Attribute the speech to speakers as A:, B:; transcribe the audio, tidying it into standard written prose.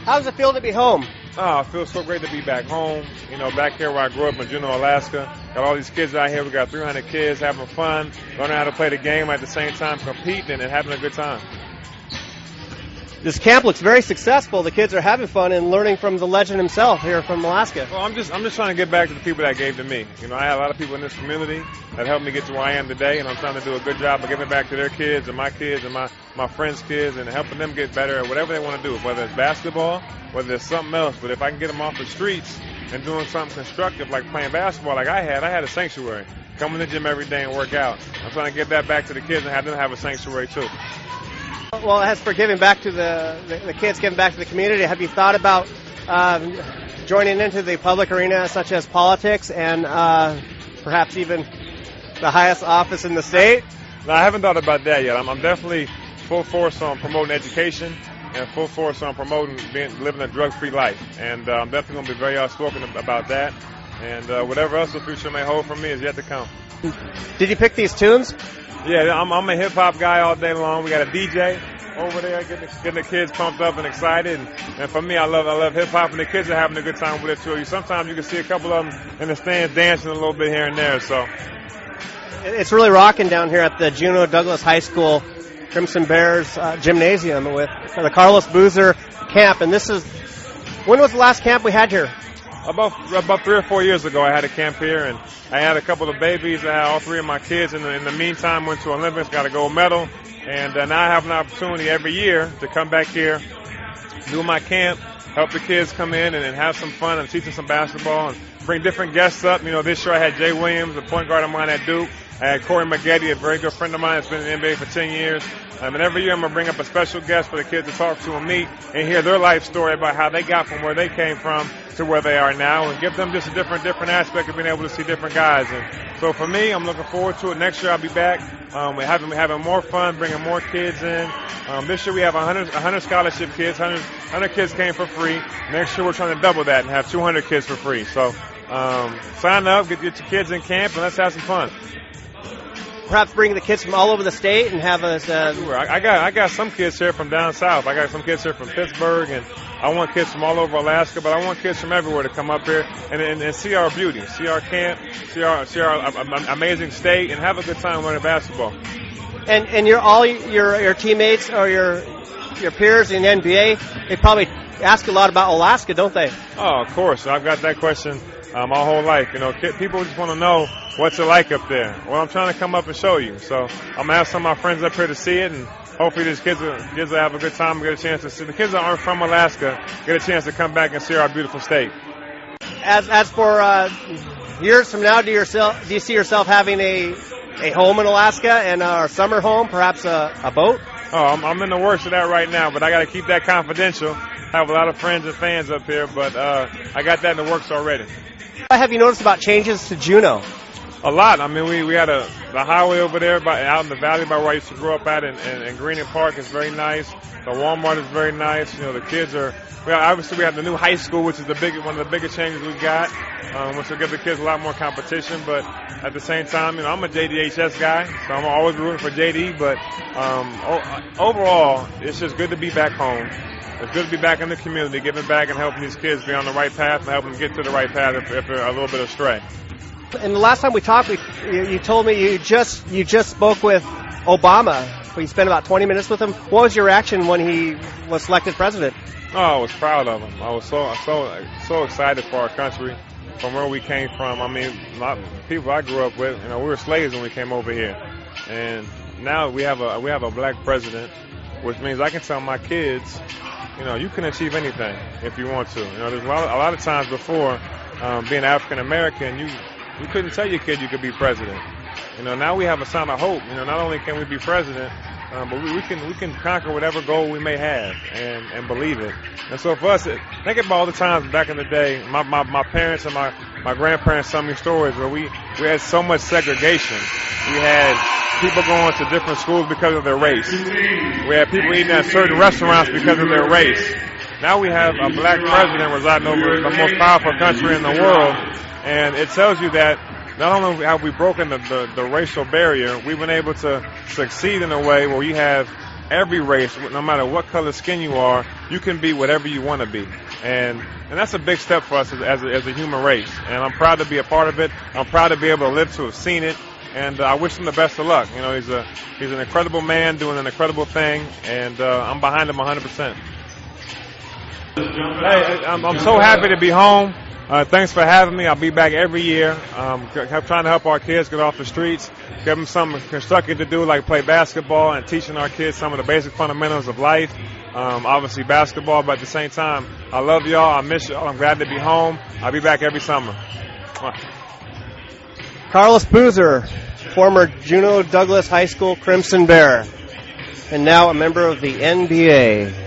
A: How does it feel to be home?
B: Oh, it feels so great to be back home. You know, back here where I grew up in Juneau, Alaska. Got all these kids out here. We got 300 kids having fun, learning how to play the game at the same time, competing and having a good time.
A: This camp looks very successful. The kids are having fun and learning from the legend himself here from Alaska.
B: Well, I'm just trying to get back to the people that gave to me. You know, I had a lot of people in this community that helped me get to where I am today, and I'm trying to do a good job of giving back to their kids and my friends' kids and helping them get better at whatever they want to do, whether it's basketball, whether it's something else. But if I can get them off the streets and doing something constructive like playing basketball like I had a sanctuary. Come to the gym every day and work out. I'm trying to get that back to the kids and have them have a sanctuary too.
A: Well, as for giving back to the kids, giving back to the community, have you thought about joining into the public arena, such as politics and perhaps even the highest office in the state?
B: No, I haven't thought about that yet. I'm definitely full force on promoting education and full force on promoting living a drug-free life. And I'm definitely going to be very outspoken about that. And whatever else the future may hold for me is yet to come.
A: Did you pick these tunes?
B: Yeah, I'm a hip-hop guy all day long. We got a DJ over there getting the kids pumped up and excited. And for me, I love hip-hop, and the kids are having a good time with it, too. Sometimes you can see a couple of them in the stands dancing a little bit here and there. So
A: it's really rocking down here at the Juneau Douglas High School Crimson Bears gymnasium with the Carlos Boozer camp. And when was the last camp we had here?
B: About 3 or 4 years ago, I had a camp here, and I had a couple of babies. I had all 3 of my kids. In the meantime, went to Olympics, got a gold medal, and now I have an opportunity every year to come back here, do my camp, help the kids come in and have some fun and teach them some basketball and bring different guests up. You know, this year I had Jay Williams, a point guard of mine at Duke. I had Corey McGetty, a very good friend of mine that's been in the NBA for 10 years. And every year I'm going to bring up a special guest for the kids to talk to and meet and hear their life story about how they got from where they came from to where they are now and give them just a different aspect of being able to see different guys. And so for me, I'm looking forward to it. Next year I'll be back. We're having more fun, bringing more kids in. This year we have 100 scholarship kids. 100 kids came for free. Next year we're trying to double that and have 200 kids for free. So sign up, get your kids in camp, and let's have some fun.
A: Perhaps bring the kids from all over the state and have us.
B: I got some kids here from down south. I got some kids here from Pittsburgh, and I want kids from all over Alaska, but I want kids from everywhere to come up here and see our beauty, see our camp, see our amazing state, and have a good time learning basketball.
A: And your teammates or your peers in the NBA, they probably ask a lot about Alaska, don't they?
B: Oh, of course. I've got that question my whole life. You know, people just want to know what's it like up there. Well, I'm trying to come up and show you. So I'm going to have some of my friends up here to see it, and hopefully these kids will have a good time and get a chance to see. The kids that aren't from Alaska get a chance to come back and see our beautiful state.
A: As for years from now, do you see yourself having a home in Alaska and our summer home, perhaps a boat?
B: Oh, I'm in the works of that right now, but I got to keep that confidential. I have a lot of friends and fans up here, but I got that in the works already.
A: What have you noticed about changes to Juneau?
B: A lot. I mean, we had the highway over there out in the valley by where I used to grow up at, and Green Park is very nice. The Walmart is very nice. You know, the kids are. Obviously, we have the new high school, which is one of the biggest changes we've got, which will give the kids a lot more competition. But at the same time, you know, I'm a JDHS guy, so I'm always rooting for JD. But overall, it's just good to be back home. It's good to be back in the community, giving back and helping these kids be on the right path and helping them get to the right path if they're a little bit astray.
A: And the last time we talked, you told me you just spoke with Obama. You spent about 20 minutes with him. What was your reaction when he was selected president?
B: Oh, I was proud of him. I was so excited for our country, from where we came from. I mean, people I grew up with, you know, we were slaves when we came over here, and now we have a black president, which means I can tell my kids, you know, you can achieve anything if you want to. You know, there's a lot of times before, being African American, you couldn't tell your kid you could be president. You know, now we have a sign of hope. You know, not only can we be president, but we can conquer whatever goal we may have and believe it. And so for us, think about all the times back in the day, my parents and my grandparents told me stories where we had so much segregation. We had people going to different schools because of their race. We had people eating at certain restaurants because of their race. Now we have a black president residing over the most powerful country in the world, and it tells you that not only have we broken the racial barrier, we've been able to succeed in a way where we have every race, no matter what color skin you are, you can be whatever you want to be. And that's a big step for us as a human race. And I'm proud to be a part of it. I'm proud to be able to live to have seen it. And I wish him the best of luck. You know, he's an incredible man doing an incredible thing, and I'm behind him 100%. Hey, I'm so happy to be home. Thanks for having me. I'll be back every year. Trying to help our kids get off the streets, give them something constructive to do, like play basketball, and teaching our kids some of the basic fundamentals of life. Obviously basketball, but at the same time, I love y'all. I miss y'all. I'm glad to be home. I'll be back every summer.
A: Carlos Boozer, former Juneau Douglas High School Crimson Bear, and now a member of the NBA.